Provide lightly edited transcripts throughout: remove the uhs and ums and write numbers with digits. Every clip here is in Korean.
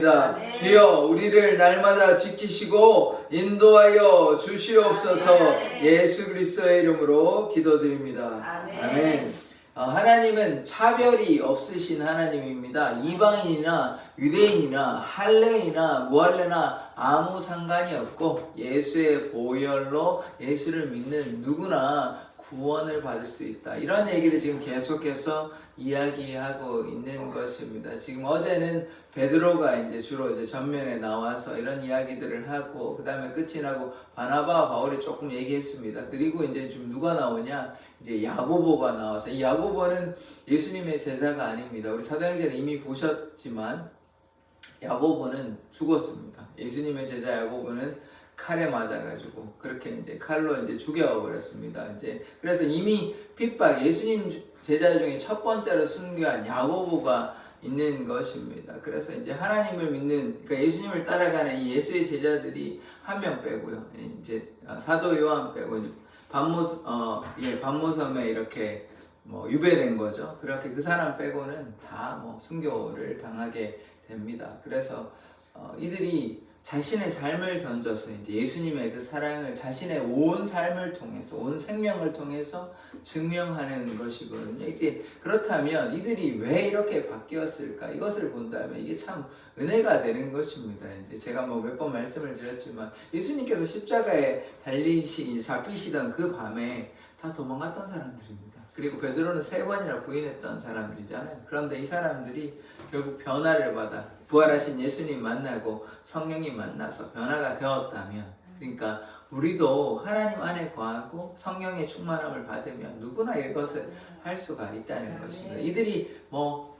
네. 주여 우리를 날마다 지키시고 인도하여 주시옵소서. 예수 그리스도의 이름으로 기도드립니다. 아멘. 하나님은 차별이 없으신 하나님입니다. 이방인이나 유대인이나 할례이나 무할례나 아무 상관이 없고 예수의 보혈로 예수를 믿는 누구나 구원을 받을 수 있다. 이런 얘기를 지금 계속해서 이야기하고 있는 것입니다. 지금 어제는 베드로가 이제 주로 이제 전면에 나와서 이런 이야기들을 하고, 그 다음에 끝이 나고 바나바와 바울이 조금 얘기했습니다. 그리고 이제 좀 누가 나오냐? 이제 야고보가 나와서, 이 야고보는 예수님의 제자가 아닙니다. 우리 사도행전에 이미 보셨지만 야고보는 죽었습니다. 예수님의 제자 야고보는 칼에 맞아가지고 그렇게 이제 칼로 이제 죽여버렸습니다. 이제 그래서 이미 핍박, 예수님 제자 중에 첫 번째로 순교한 야고보가 있는 것입니다. 그래서 이제 하나님을 믿는, 그러니까 예수님을 따라가는 이 예수의 제자들이 한 명 빼고요. 이제 사도 요한 빼고 이제 반모섬에 이렇게 유배된 거죠. 그렇게 그 사람 빼고는 다 순교를 당하게 됩니다. 그래서 이들이 자신의 삶을 던져서 이제 예수님의 그 사랑을 자신의 온 삶을 통해서, 온 생명을 통해서 증명하는 것이거든요. 이게 그렇다면 이들이 왜 이렇게 바뀌었을까? 이것을 본다면 이게 참 은혜가 되는 것입니다. 이제 제가 몇 번 말씀을 드렸지만 예수님께서 십자가에 잡히시던 그 밤에 다 도망갔던 사람들입니다. 그리고 베드로는 3번이나 부인했던 사람들이잖아요. 그런데 이 사람들이 결국 변화를 받아 부활하신 예수님 만나고 성령님 만나서 변화가 되었다면, 그러니까 우리도 하나님 안에 거하고 성령의 충만함을 받으면 누구나 이것을 할 수가 있다는 것입니다. 이들이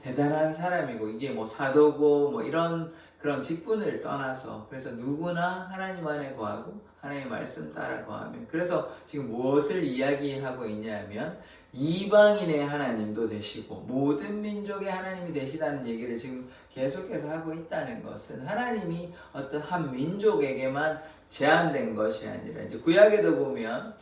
대단한 사람이고 이게 사도고 이런 그런 직분을 떠나서, 그래서 누구나 하나님 안에 거하고 하나님의 말씀 따라 거하면, 그래서 지금 무엇을 이야기하고 있냐면 이방인의 하나님도 되시고 모든 민족의 하나님이 되시다는 얘기를 지금 계속해서 하고 있다는 것은, 하나님이 어떤 한 민족에게만 제한된 것이 아니라, 이제 구약에도 보면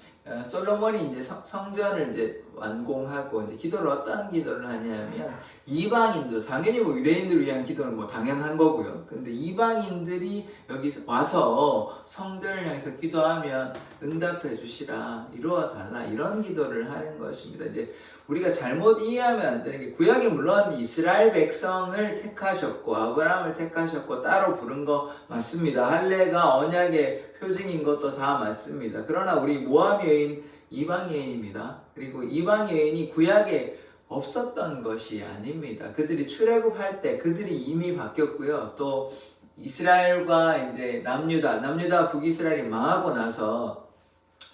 솔로몬이 이제 성전을 이제 완공하고 이제 기도를 어떤 기도를 하냐면, 이방인들, 당연히 유대인들을 위한 기도는 당연한 거고요. 근데 이방인들이 여기서 와서 성전을 향해서 기도하면 응답해 주시라, 이루어 달라, 이런 기도를 하는 것입니다. 이제 우리가 잘못 이해하면 안 되는 게, 구약에 물론 이스라엘 백성을 택하셨고 아브라함을 택하셨고 따로 부른 거 맞습니다. 할례가 언약의 표징인 것도 다 맞습니다. 그러나 우리 모함 여인 이방 여인입니다. 그리고 이방 여인이 구약에 없었던 것이 아닙니다. 그들이 출애굽할 때 그들이 이미 바뀌었고요. 또 이스라엘과 이제 남유다 북이스라엘이 망하고 나서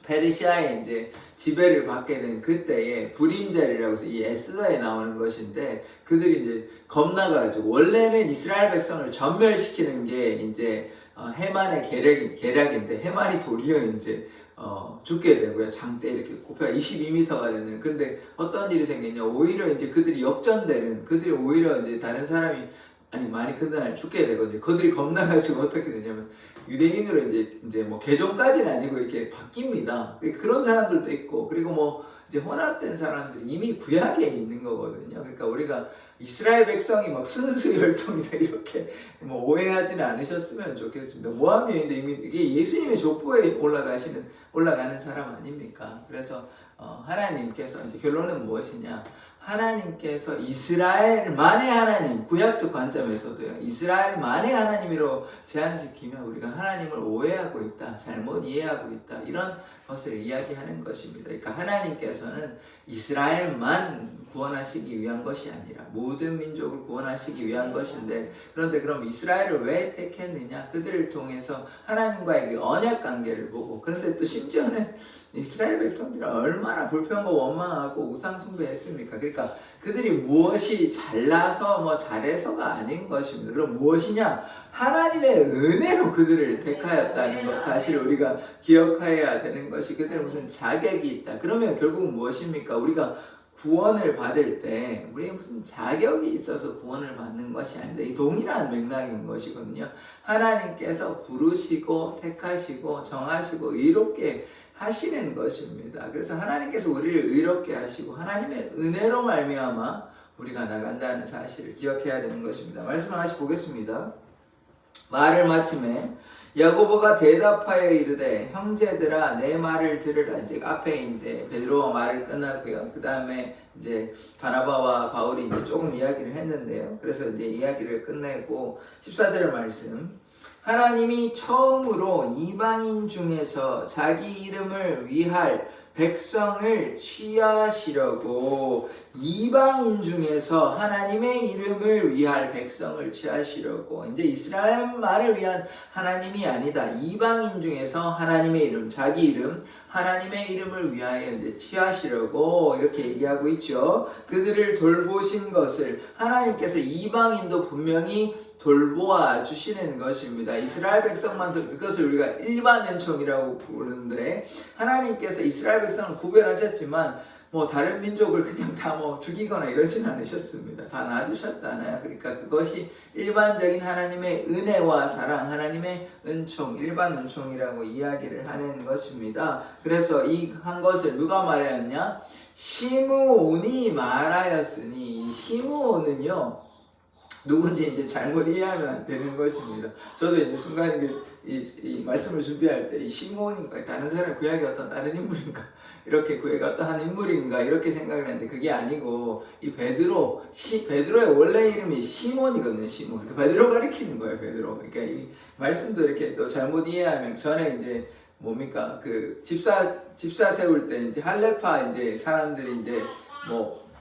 페르시아에 이제 지배를 받게 된 그때에 불임절이라고 해서 이 에스더에 나오는 것인데, 그들이 이제 겁나가지고, 원래는 이스라엘 백성을 전멸시키는 게 이제 해만의 계략인데 해만이 도리어 이제 죽게 되고요. 장대 이렇게 고표가 22m가 되는. 근데 어떤 일이 생겼냐? 오히려 이제 그들이 역전되는, 그들이 오히려 이제 다른 사람이 많이 그날 죽게 되거든요. 그들이 겁나가지고 어떻게 되냐면 유대인으로 이제 개종까지는 아니고 이렇게 바뀝니다. 그런 사람들도 있고, 그리고 이제 혼합된 사람들이 이미 구약에 있는 거거든요. 그러니까 우리가 이스라엘 백성이 순수 혈통이다 이렇게 오해하지는 않으셨으면 좋겠습니다. 모함이인데 이미 이게 예수님의 족보에 올라가는 사람 아닙니까? 그래서 하나님께서 이제 결론은 무엇이냐? 하나님께서 이스라엘만의 하나님, 구약적 관점에서도요, 이스라엘만의 하나님으로 제한시키면 우리가 하나님을 오해하고 있다, 잘못 이해하고 있다, 이런 것을 이야기하는 것입니다. 그러니까 하나님께서는 이스라엘만 구원하시기 위한 것이 아니라 모든 민족을 구원하시기 위한 것인데, 그런데 그럼 이스라엘을 왜 택했느냐? 그들을 통해서 하나님과의 그 언약 관계를 보고, 그런데 또 심지어는 이스라엘 백성들이 얼마나 불평과 원망하고 우상 숭배했습니까? 그러니까 그들이 무엇이 잘나서 잘해서가 아닌 것입니다. 그럼 무엇이냐? 하나님의 은혜로 그들을 택하였다는 것, 사실 우리가 기억해야 되는 것이, 그들은 무슨 자격이 있다. 그러면 결국 무엇입니까? 우리가 구원을 받을 때 우리의 무슨 자격이 있어서 구원을 받는 것이 아닌데, 이 동일한 맥락인 것이거든요. 하나님께서 부르시고 택하시고 정하시고 의롭게 하시는 것입니다. 그래서 하나님께서 우리를 의롭게 하시고 하나님의 은혜로 말미암아 우리가 나간다는 사실을 기억해야 되는 것입니다. 말씀을 다시 보겠습니다. 말을 마침에 야고보가 대답하여 이르되 형제들아 내 말을 들으라. 이제 앞에 이제 베드로가 말을 끝났고요. 그 다음에 이제 바나바와 바울이 이제 조금 이야기를 했는데요. 그래서 이제 이야기를 끝내고 14절 말씀. 하나님이 처음으로 이방인 중에서 자기 이름을 위할 백성을 취하시려고 이방인 중에서 하나님의 이름을 위할 백성을 취하시려고 이제 이스라엘만을 위한 하나님이 아니다. 이방인 중에서 하나님의 이름, 자기 이름, 하나님의 이름을 위하여 이제 취하시려고 이렇게 얘기하고 있죠. 그들을 돌보신 것을 하나님께서 이방인도 분명히 돌보아 주시는 것입니다. 이스라엘 백성만 그것을 우리가 일반 은총이라고 부르는데 하나님께서 이스라엘 백성을 구별하셨지만 뭐 다른 민족을 그냥 다 뭐 죽이거나 이러지는 않으셨습니다. 다 놔두셨잖아요. 그러니까 그것이 일반적인 하나님의 은혜와 사랑, 하나님의 은총, 일반 은총이라고 이야기를 하는 것입니다. 그래서 이 한 것을 누가 말하였냐? 시므온이 말하였으니, 이 시므온은요 누군지 이제 잘못 이해하면 안 되는 것입니다. 저도 이제 순간 이 말씀을 준비할 때 이 시므온인가 다른 사람 구약의 어떤 다른 인물인가 이렇게 구약의 어떤 한 인물인가 이렇게 생각을 했는데 그게 아니고 이 베드로의 원래 이름이 시몬이거든요. 시몬. 그러니까 베드로 가리키는 거예요. 베드로. 그러니까 이 말씀도 이렇게 또 잘못 이해하면 전에 이제 뭡니까 그 집사 세울 때 이제 할레파 이제 사람들이 이제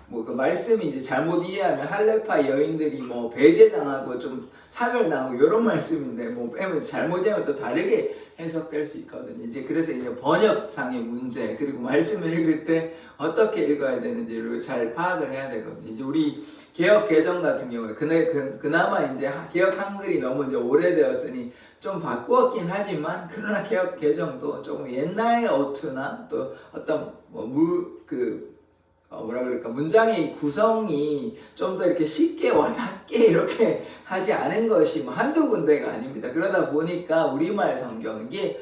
그 말씀이 이제 잘못 이해하면 할레파 여인들이 뭐 배제당하고 좀 차별당하고 이런 말씀인데 뭐 잘못 이해하면 또 다르게 해석될 수 있거든요. 이제 그래서 이제 번역상의 문제 그리고 말씀을 읽을 때 어떻게 읽어야 되는지를 잘 파악을 해야 되거든요. 이제 우리 개역 개정 같은 경우에 그나마 이제 개역 한글이 너무 이제 오래되었으니 좀 바꾸었긴 하지만 그러나 개역 개정도 조금 옛날 어투나 또 어떤 뭐라 그럴까 문장의 구성이 좀 더 이렇게 쉽게 와닿게 이렇게 하지 않은 것이 뭐 한두 군데가 아닙니다. 그러다 보니까 우리말 성경 이게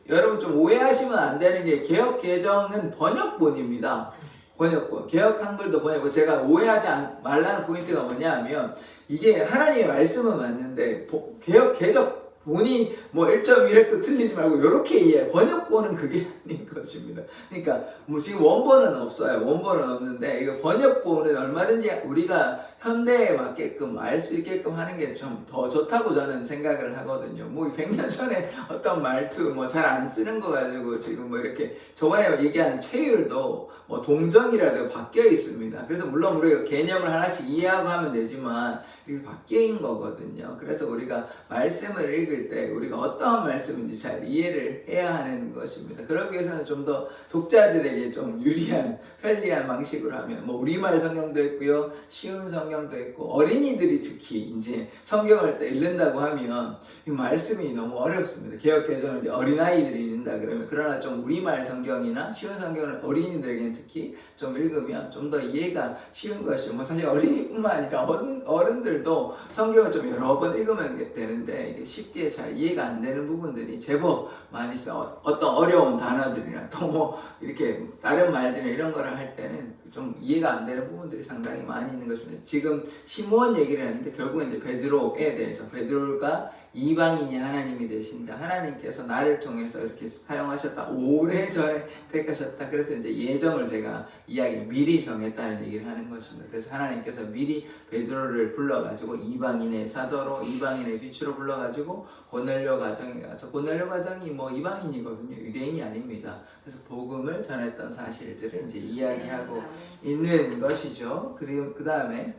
여러분 좀 오해하시면 안 되는 게 개역 개정은 번역본입니다. 번역본 개역 한글도 번역본. 제가 오해하지 말라는 포인트가 뭐냐면 이게 하나님의 말씀은 맞는데 개역 개정 본이 뭐 1.1획도 틀리지 말고 이렇게 이해. 번역본은 그게 아닌 것입니다. 그러니까 뭐 지금 원본은 없어요. 원본은 없는데 이거 번역본은 얼마든지 우리가 현대에 맞게끔 알 수 있게끔 하는 게 좀 더 좋다고 저는 생각을 하거든요. 뭐 100년 전에 어떤 말투 뭐 잘 안 쓰는 거 가지고 지금 뭐 이렇게 저번에 얘기한 체율도 뭐 동정이라도 바뀌어 있습니다. 그래서 물론 우리가 개념을 하나씩 이해하고 하면 되지만 이게 바뀐 거거든요. 그래서 우리가 말씀을 읽을 때 우리가 어떠한 말씀인지 잘 이해를 해야 하는 것입니다. 그러기 위해서는 좀 더 독자들에게 좀 유리한 편리한 방식으로 하면 뭐 우리말 성경도 있고요, 쉬운 성경도 있고 어린이들이 특히 이제 성경을 또 읽는다고 하면 이 말씀이 너무 어렵습니다. 개역 개정을 이제 어린아이들이 읽는다 그러면 그러나 좀 우리말 성경이나 쉬운 성경을 어린이들에게는 특히 좀 읽으면 좀 더 이해가 쉬운 것이고 뭐 사실 어린이뿐만 아니라 어른들도 성경을 좀 여러 번 읽으면 되는데 이게 쉽게 잘 이해가 안 되는 부분들이 제법 많이 있어. 어떤 어려운 단어들이나 또 뭐 이렇게 다른 말들이나 이런 거를 할 때는 좀 이해가 안 되는 부분들이 상당히 많이 있는 것입니다. 지금 시므온 얘기를 했는데 결국은 이제 베드로에 대해서 베드로가 이방인이 하나님이 되신다. 하나님께서 나를 통해서 이렇게 사용하셨다. 오래전에 택하셨다. 그래서 이제 예정을 제가 미리 정했다는 얘기를 하는 것입니다. 그래서 하나님께서 미리 베드로를 불러가지고 이방인의 사도로 이방인의 빛으로 불러가지고 고넬료 가정에 가서 고넬료 가정이 뭐 이방인이거든요. 유대인이 아닙니다. 그래서 복음을 전했던 사실들을 이제 이야기하고 있는 것이죠. 그리고 그 다음에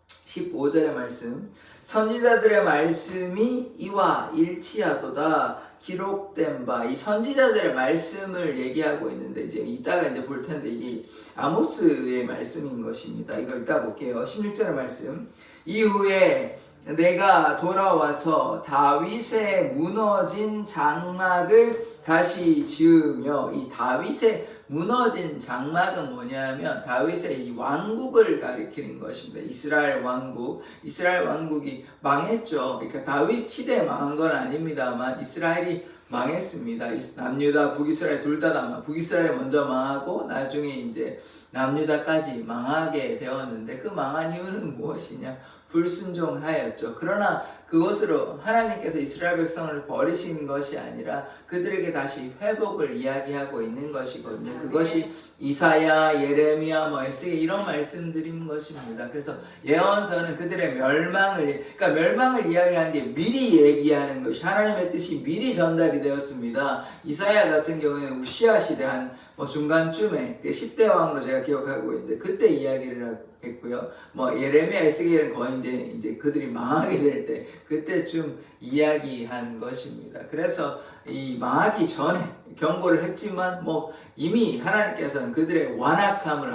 15절의 말씀 선지자들의 말씀이 이와 일치하도다 기록된 바. 이 선지자들의 말씀을 얘기하고 있는데 이제 이따가 이제 볼 텐데 이게 아모스의 말씀인 것입니다. 이걸 이따 볼게요. 16절의 말씀 이후에 내가 돌아와서 다윗의 무너진 장막을 다시 지으며 이 다윗의 무너진 장막은 뭐냐면 다윗의 이 왕국을 가리키는 것입니다. 이스라엘 왕국이 망했죠. 그러니까 다윗 시대에 망한 건 아닙니다만 이스라엘이 망했습니다. 남유다, 북이스라엘 둘 다 북이스라엘이 먼저 망하고 나중에 이제 남유다까지 망하게 되었는데 그 망한 이유는 무엇이냐? 불순종하였죠. 그러나 그것으로 하나님께서 이스라엘 백성을 버리신 것이 아니라 그들에게 다시 회복을 이야기하고 있는 것이거든요. 그것이 이사야, 예레미야, 에스겔 이런 말씀드린 것입니다. 그래서 예언서는 그들의 그러니까 멸망을 이야기하는 게 미리 얘기하는 것이 하나님의 뜻이 미리 전달이 되었습니다. 이사야 같은 경우에는 우시아 시대 한 중간쯤에 10대 왕으로 제가 기억하고 있는데 그때 이야기를 했고요. 예레미야, 에스겔은 거의 이제 그들이 망하게 될 때 그때쯤 이야기한 것입니다. 그래서 이 망하기 전에 경고를 했지만 이미 하나님께서는 그들의 완악함을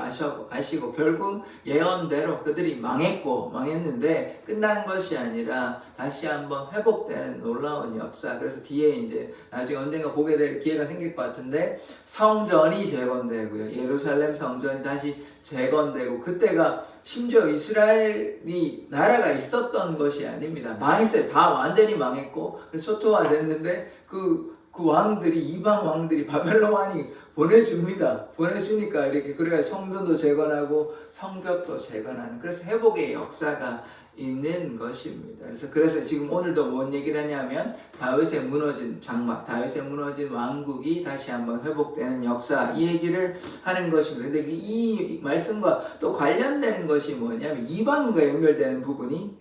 아시고 결국 예언대로 그들이 망했는데 끝난 것이 아니라 다시 한번 회복되는 놀라운 역사. 그래서 뒤에 이제 나중에 언젠가 보게 될 기회가 생길 것 같은데 성전이 재건되고요. 예루살렘 성전이 다시 재건되고 그때가 심지어 이스라엘이 나라가 있었던 것이 아닙니다. 망했어요. 다 완전히 망했고 그래서 초토화됐는데 그 왕들이 이방 왕들이 바벨론 왕이 보내주니까 이렇게 그래야 성전도 재건하고 성벽도 재건하는 그래서 회복의 역사가 있는 것입니다. 그래서 지금 오늘도 뭔 얘기를 하냐면 다윗의 무너진 장막, 다윗의 무너진 왕국이 다시 한번 회복되는 역사 이 얘기를 하는 것입니다. 근데 이 말씀과 또 관련되는 것이 뭐냐면 이방과 연결되는 부분이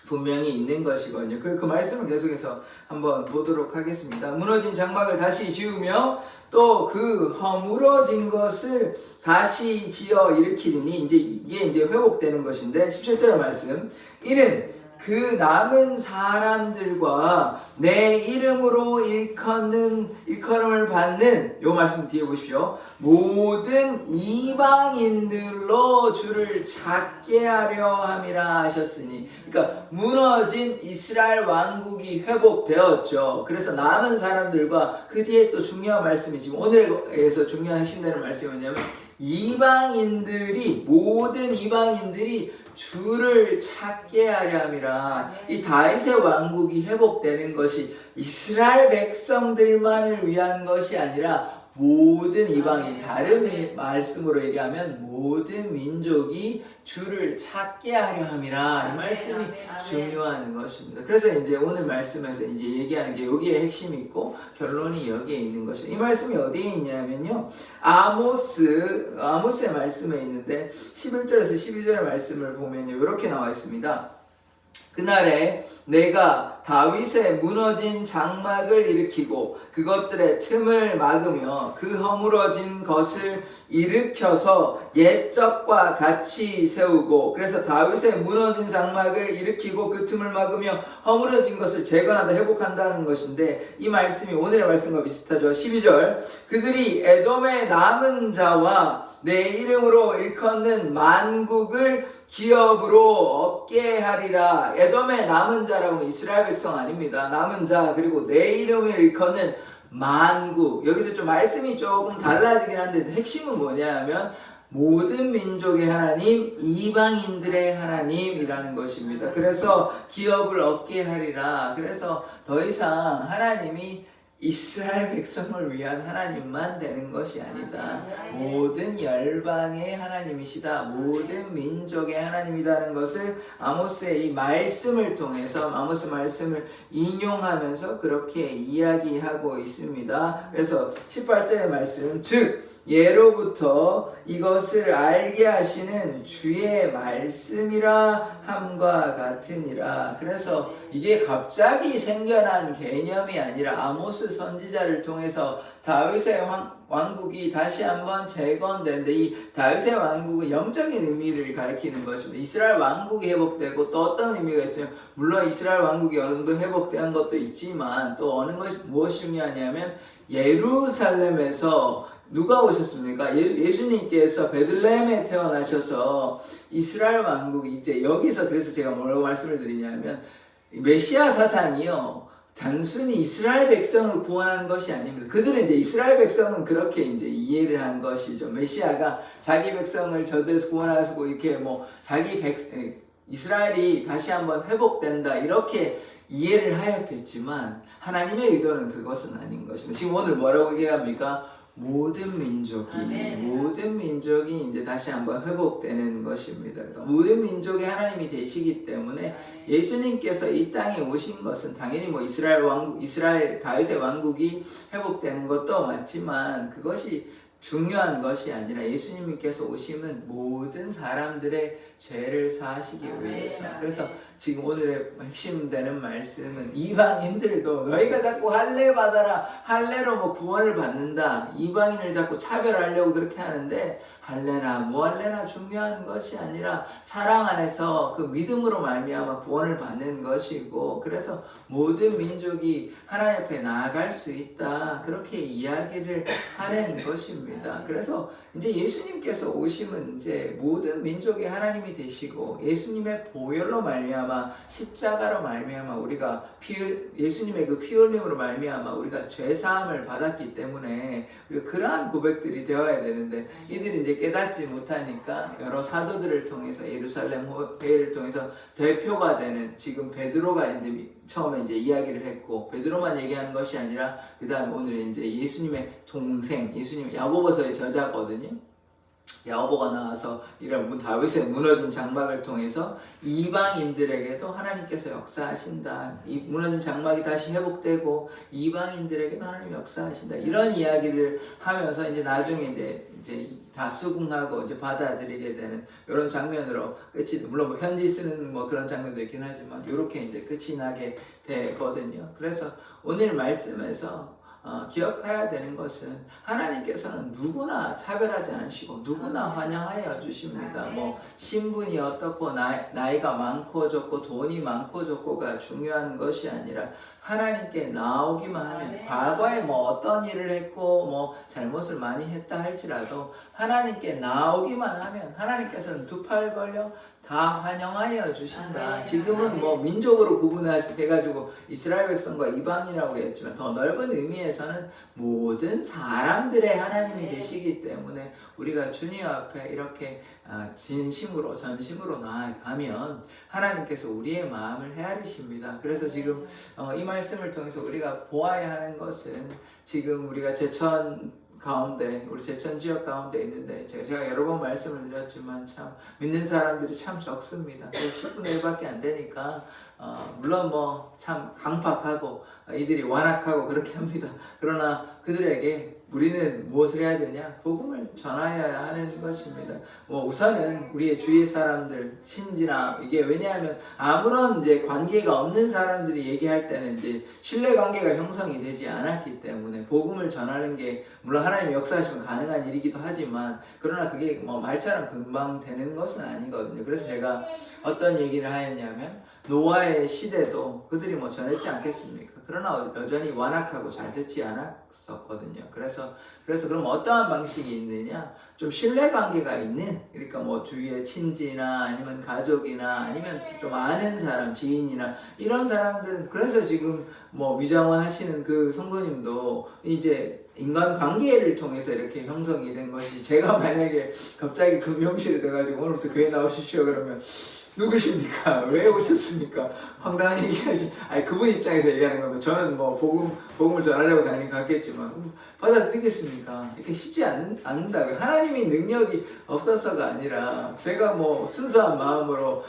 분명히 있는 것이거든요. 그 말씀을 계속해서 한번 보도록 하겠습니다. 무너진 장막을 다시 지으며 또 그 허물어진 것을 다시 지어 일으키리니 이게 회복되는 것인데 17절의 말씀 이는 그 남은 사람들과 내 이름으로 일컬음을 받는 요 말씀 뒤에 보십시오. 모든 이방인들로 주를 찾게 하려 함이라 하셨으니 그러니까 무너진 이스라엘 왕국이 회복되었죠. 그래서 남은 사람들과 그 뒤에 또 중요한 말씀이 지금 오늘에서 중요한 핵심되는 말씀이 뭐냐면 모든 이방인들이 주를 찾게 하려 함이라. 이 다윗의 왕국이 회복되는 것이 이스라엘 백성들만을 위한 것이 아니라 모든 이방인, 다른 말씀으로 얘기하면 모든 민족이 주를 찾게 하려 함이라. 이 말씀이 중요한 것입니다. 그래서 이제 오늘 말씀에서 이제 얘기하는 게 여기에 핵심이 있고 결론이 여기에 있는 것이죠. 이 말씀이 어디에 있냐면요. 아모스의 말씀에 있는데 11절에서 12절의 말씀을 보면요. 이렇게 나와 있습니다. 그날에 내가 다윗의 무너진 장막을 일으키고 그것들의 틈을 막으며 그 허물어진 것을 일으켜서 옛적과 같이 세우고 그래서 다윗의 무너진 장막을 일으키고 그 틈을 막으며 허물어진 것을 재건하다 회복한다는 것인데 이 말씀이 오늘의 말씀과 비슷하죠. 12절 그들이 에돔의 남은 자와 내 이름으로 일컫는 만국을 기업으로 얻게 하리라. 에돔의 남은 자라고 하면 이스라엘 백성 아닙니다. 남은 자 그리고 내 이름을 일컫는 만국. 여기서 좀 말씀이 조금 달라지긴 한데 핵심은 뭐냐 하면 모든 민족의 하나님, 이방인들의 하나님이라는 것입니다. 그래서 기업을 얻게 하리라. 그래서 더 이상 하나님이 이스라엘 백성을 위한 하나님만 되는 것이 아니다. 모든 열방의 하나님이시다. 모든 민족의 하나님이라는 것을 아모스의 이 말씀을 통해서 아모스 말씀을 인용하면서 그렇게 이야기하고 있습니다. 그래서 18절의 말씀 즉 예로부터 이것을 알게 하시는 주의 말씀이라 함과 같으니라. 그래서 이게 갑자기 생겨난 개념이 아니라 아모스 선지자를 통해서 다윗의 왕국이 다시 한번 재건되는데 이 다윗의 왕국은 영적인 의미를 가리키는 것입니다. 이스라엘 왕국이 회복되고 또 어떤 의미가 있으면 물론 이스라엘 왕국이 어느 정도 회복된 것도 있지만 또 어느 것이 무엇이 중요하냐면 예루살렘에서 누가 오셨습니까? 예수님께서 베들레헴에 태어나셔서 이스라엘 왕국이 이제 여기서 그래서 제가 뭐라고 말씀을 드리냐면 메시아 사상이요 단순히 이스라엘 백성을 구원한 것이 아닙니다. 그들은 이제 이스라엘 백성은 그렇게 이제 이해를 한 것이죠. 메시아가 자기 백성을 저들에서 구원하시고 이렇게 이스라엘이 다시 한번 회복된다 이렇게 이해를 하였겠지만 하나님의 의도는 그것은 아닌 것입니다. 지금 오늘 뭐라고 얘기합니까? 모든 민족이 아멘. 모든 민족이 이제 다시 한번 회복되는 것입니다. 그래서 모든 민족이 하나님이 되시기 때문에 예수님께서 이 땅에 오신 것은 당연히 뭐 이스라엘 다윗의 왕국이 회복되는 것도 맞지만 그것이 중요한 것이 아니라 예수님께서 오심은 모든 사람들의 죄를 사하시기 위해서. 그래서 지금 오늘의 핵심되는 말씀은 이방인들도 너희가 자꾸 할례 받아라, 할례로 뭐 구원을 받는다, 이방인을 자꾸 차별하려고 그렇게 하는데 할례나 무할례나 중요한 것이 아니라 사랑 안에서 그 믿음으로 말미암아 구원을 받는 것이고, 그래서 모든 민족이 하나님 앞에 나아갈 수 있다, 그렇게 이야기를 하는 것입니다. 그래서 이제 예수님께서 오심은 이제 모든 민족의 하나님이 되시고 예수님의 보혈로 말미암아 십자가로 말미암아 우리가 예수님의 그 피 흘림으로 말미암아 우리가 죄 사함을 받았기 때문에 우리가 그러한 고백들이 되어야 되는데 이들이 이제 깨닫지 못하니까 여러 사도들을 통해서 예루살렘 회의를 통해서 대표가 되는 지금 베드로가 이제 처음에 이제 이야기를 했고 베드로만 얘기하는 것이 아니라 그다음 오늘은 이제 예수님의 동생 예수님 야고보서의 저자거든요. 야고보가 나와서 이런 다윗의 무너진 장막을 통해서 이방인들에게도 하나님께서 역사하신다. 이 무너진 장막이 다시 회복되고 이방인들에게도 하나님 역사하신다. 이런 이야기를 하면서 이제 나중에 이제 다 수긍하고 이제 받아들이게 되는 이런 장면으로 끝이, 물론 뭐 편지 쓰는 뭐 그런 장면도 있긴 하지만 이렇게 이제 끝이 나게 되거든요. 그래서 오늘 말씀에서 기억해야 되는 것은 하나님께서는 누구나 차별하지 않으시고 누구나 환영하여 주십니다. 뭐 신분이 어떻고 나이가 많고 적고 돈이 많고 적고가 중요한 것이 아니라 하나님께 나오기만 하면 과거에 뭐 어떤 일을 했고 뭐 잘못을 많이 했다 할지라도 하나님께 나오기만 하면 하나님께서는 두 팔 벌려 다 환영하여 주신다. 지금은 뭐 민족으로 구분해가지고 이스라엘 백성과 이방인이라고 했지만 더 넓은 의미에서는 모든 사람들의 하나님이 되시기 때문에 우리가 주님 앞에 이렇게 진심으로 전심으로 나아가면 하나님께서 우리의 마음을 헤아리십니다. 그래서 지금 이 말씀을 통해서 우리가 보아야 하는 것은 지금 우리가 우리 제천 지역 가운데 있는데 제가 여러 번 말씀을 드렸지만 참 믿는 사람들이 참 적습니다. 10분의 1밖에 안 되니까 물론 뭐 참 강팍하고 이들이 완악하고 그렇게 합니다. 그러나 그들에게 우리는 무엇을 해야 되냐? 복음을 전하여야 하는 것입니다. 뭐 우선은 우리의 주위의 사람들, 친지나 이게 왜냐하면 아무런 이제 관계가 없는 사람들이 얘기할 때는 이제 신뢰 관계가 형성이 되지 않았기 때문에 복음을 전하는 게 물론 하나님의 역사하시면 가능한 일이기도 하지만 그러나 그게 뭐 말처럼 금방 되는 것은 아니거든요. 그래서 제가 어떤 얘기를 하였냐면 노아의 시대도 그들이 뭐 전했지 않겠습니까? 그러나 여전히 완악하고 잘 듣지 않았었거든요. 그래서 그럼 어떠한 방식이 있느냐? 좀 신뢰관계가 있는, 그러니까 뭐 주위의 친지나 아니면 가족이나 아니면 좀 아는 사람, 지인이나 이런 사람들은 그래서 지금 뭐 미장원 하시는 그 성도님도 이제 인간 관계를 통해서 이렇게 형성이 된 것이, 제가 만약에 갑자기 금용실이 돼가지고 오늘부터 교회 나오십시오 그러면 누구십니까? 왜 오셨습니까? 황당한 얘기하지. 아니 그분 입장에서 얘기하는 겁니다. 저는 뭐 복음을 전하려고 당연히 갔겠지만 받아들이겠습니까? 이렇게 쉽지 않는다고요. 하나님이 능력이 없어서가 아니라 제가 뭐 순수한 마음으로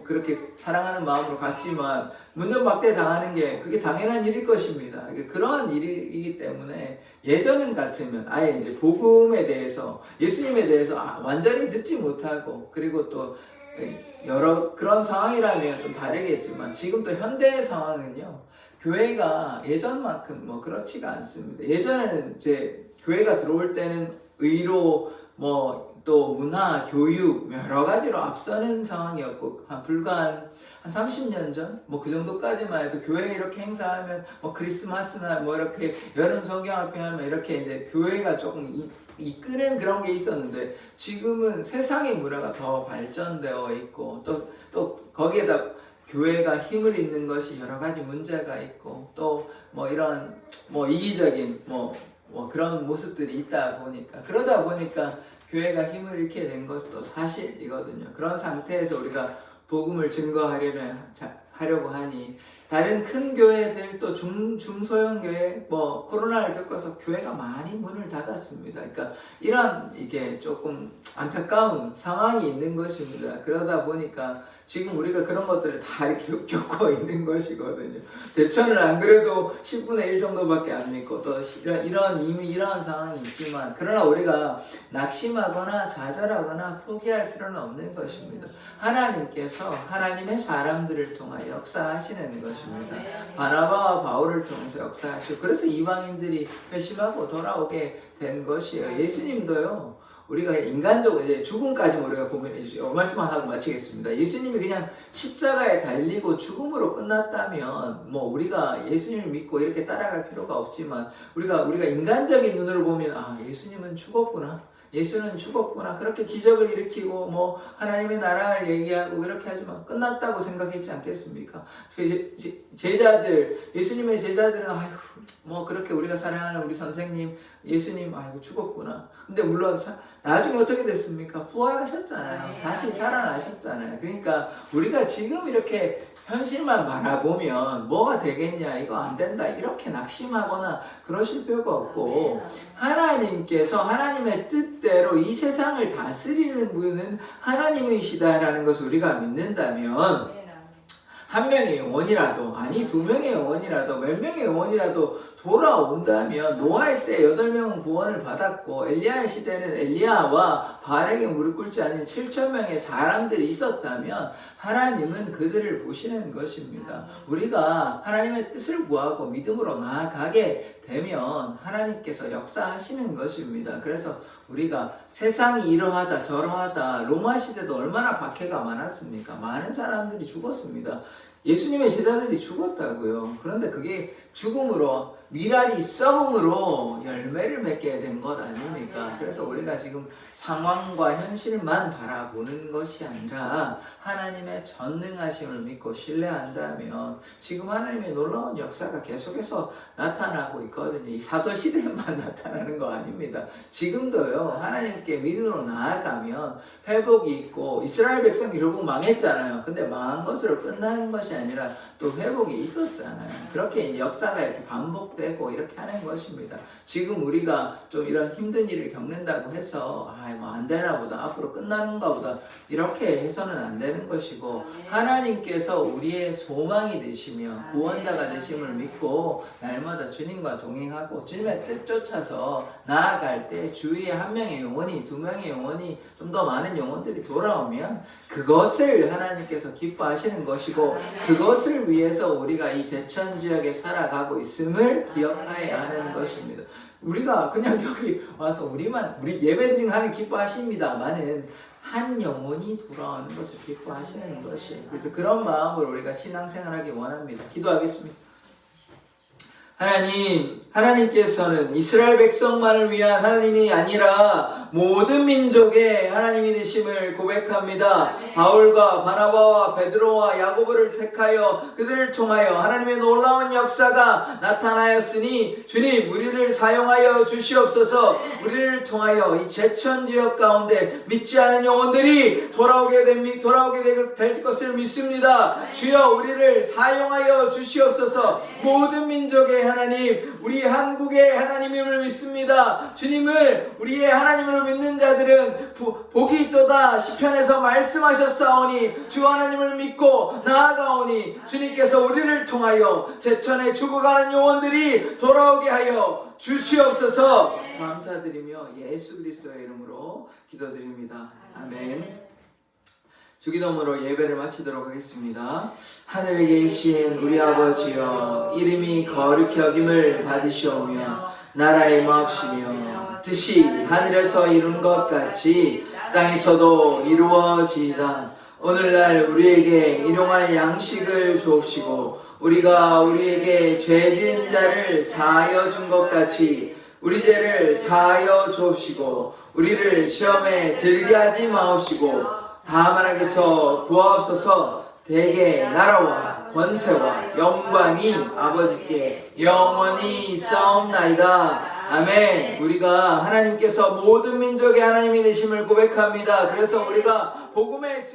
그렇게 사랑하는 마음으로 갔지만 문전박대 당하는 게 그게 당연한 일일 것입니다. 그러한 일이기 때문에 예전 같으면 아예 이제 복음에 대해서 예수님에 대해서 완전히 듣지 못하고 그리고 또 여러 그런 상황이라면 좀 다르겠지만 지금 또 현대의 상황은요, 교회가 예전만큼 뭐 그렇지가 않습니다. 예전에는 이제 교회가 들어올 때는 의로 또 문화, 교육 여러 가지로 앞서는 상황이었고 불과 한 30년 전 뭐 그 정도까지만 해도 교회 이렇게 행사하면 뭐 크리스마스나 뭐 이렇게 여름 성경학교 하면 이렇게 이제 교회가 조금 이끄는 그런 게 있었는데 지금은 세상의 문화가 더 발전되어 있고 또 거기에다 교회가 힘을 잇는 것이 여러 가지 문제가 있고 또 뭐 이런 뭐 이기적인 뭐 그런 모습들이 있다 보니까 그러다 보니까 교회가 힘을 잃게 된 것도 사실이거든요. 그런 상태에서 우리가 복음을 증거하려고 하니 다른 큰 교회들 또 중소형 교회 뭐 코로나를 겪어서 교회가 많이 문을 닫았습니다. 그러니까 이런 이게 조금 안타까운 상황이 있는 것입니다. 그러다 보니까 지금 우리가 그런 것들을 다 이렇게 겪고 있는 것이거든요. 대천을 안 그래도 10분의 1 정도밖에 안 믿고 또 이미 이러한 상황이 있지만, 그러나 우리가 낙심하거나 좌절하거나 포기할 필요는 없는 것입니다. 하나님께서 하나님의 사람들을 통하여 역사하시는 것입니다. 바나바와 바울을 통해서 역사하시고, 그래서 이방인들이 회심하고 돌아오게 된 것이에요. 예수님도요, 우리가 인간적으로 이제 죽음까지 우리가 고민해 주죠. 말씀만 하고 마치겠습니다. 예수님이 그냥 십자가에 달리고 죽음으로 끝났다면 뭐 우리가 예수님을 믿고 이렇게 따라갈 필요가 없지만, 우리가 인간적인 눈으로 보면 아, 예수님은 죽었구나, 예수는 죽었구나, 그렇게 기적을 일으키고 뭐 하나님의 나라를 얘기하고 그렇게 하지만 끝났다고 생각했지 않겠습니까? 제자들, 예수님의 제자들은 아이고 뭐 그렇게 우리가 사랑하는 우리 선생님 예수님 아이고 죽었구나. 근데 물론 나중에 어떻게 됐습니까? 부활하셨잖아요. 다시 살아나셨잖아요. 그러니까 우리가 지금 이렇게 현실만 바라보면 뭐가 되겠냐, 이거 안 된다, 이렇게 낙심하거나 그러실 필요가 없고, 하나님께서 하나님의 뜻대로 이 세상을 다스리는 분은 하나님이시다라는 것을 우리가 믿는다면, 한 명의 영혼이라도, 아니 2명의 영혼이라도, 몇 명의 영혼이라도 돌아온다면, 노아의 때 8명은 구원을 받았고 엘리야의 시대는 엘리야와 바알에게 무릎 꿇지 않은 7,000명의 사람들이 있었다면 하나님은 그들을 보시는 것입니다. 우리가 하나님의 뜻을 구하고 믿음으로 나아가게 되면 하나님께서 역사하시는 것입니다. 그래서 우리가 세상이 이러하다 저러하다, 로마 시대도 얼마나 박해가 많았습니까? 많은 사람들이 죽었습니다. 예수님의 제자들이 죽었다고요. 그런데 그게 죽음으로, 미랄이 썩음으로 열매를 맺게 된 것 아닙니까? 그래서 우리가 지금 상황과 현실만 바라보는 것이 아니라 하나님의 전능하심을 믿고 신뢰한다면 지금 하나님의 놀라운 역사가 계속해서 나타나고 있거든요. 이 사도시대에만 나타나는 거 아닙니다. 지금도요, 하나님께 믿음으로 나아가면 회복이 있고, 이스라엘 백성이 결국 망했잖아요. 근데 망한 것으로 끝나는 것이 아니라 또 회복이 있었잖아요. 그렇게 역사가 이렇게 반복되고 이렇게 하는 것입니다. 지금 우리가 좀 이런 힘든 일을 겪는다고 해서 뭐 안 되나 보다, 앞으로 끝나는가 보다, 이렇게 해서는 안 되는 것이고, 하나님께서 우리의 소망이 되시며 구원자가 되심을 믿고 날마다 주님과 동행하고 주님의 뜻 쫓아서 나아갈 때 주위에 1명의 영혼이, 2명의 영혼이, 좀 더 많은 영혼들이 돌아오면 그것을 하나님께서 기뻐하시는 것이고, 그것을 위해서 우리가 이 제천 지역에 살아가고 있음을 기억해야 하는 것입니다. 우리가 그냥 여기 와서 우리 예배드리면 하나님 기뻐하십니다만은 한 영혼이 돌아오는 것을 기뻐하시는 것이, 그래서 그런 마음으로 우리가 신앙생활하기 원합니다. 기도하겠습니다. 하나님께서는 이스라엘 백성만을 위한 하나님이 아니라 모든 민족의 하나님이 되심을 고백합니다. 바울과 바나바와 베드로와 야고보를 택하여 그들을 통하여 하나님의 놀라운 역사가 나타나였으니 주님, 우리를 사용하여 주시옵소서. 우리를 통하여 이 제천 지역 가운데 믿지 않은 영혼들이 돌아오게 될 것을 믿습니다. 주여, 우리를 사용하여 주시옵소서. 모든 민족의 하나님, 우리 한국의 하나님임을 믿습니다. 주님을, 우리의 하나님을 믿는 자들은 복이 있도다 시편에서 말씀하셨사오니 주 하나님을 믿고 나아가오니 주님께서 우리를 통하여 제천에 죽어가는 영혼들이 돌아오게 하여 주시옵소서. 감사드리며 예수 그리스도의 이름으로 기도드립니다. 아멘. 주기도문으로 예배를 마치도록 하겠습니다. 하늘에 계신 우리 아버지여, 이름이 거룩히 여김을 받으시오며 나라의 마옵시며 뜻이 하늘에서 이룬 것 같이 땅에서도 이루어지이다. 오늘날 우리에게 일용할 양식을 주옵시고, 우리가 우리에게 죄 지은 자를 사하여 준 것 같이 우리 죄를 사하여 주옵시고, 우리를 시험에 들게 하지 마옵시고 다만 악에서 구하옵소서. 대개 나라와 권세와 영광이 아버지께 영원히 있사옵나이다. 아멘. 우리가 하나님께서 모든 민족의 하나님이 되심을 고백합니다. 그래서 우리가 복음의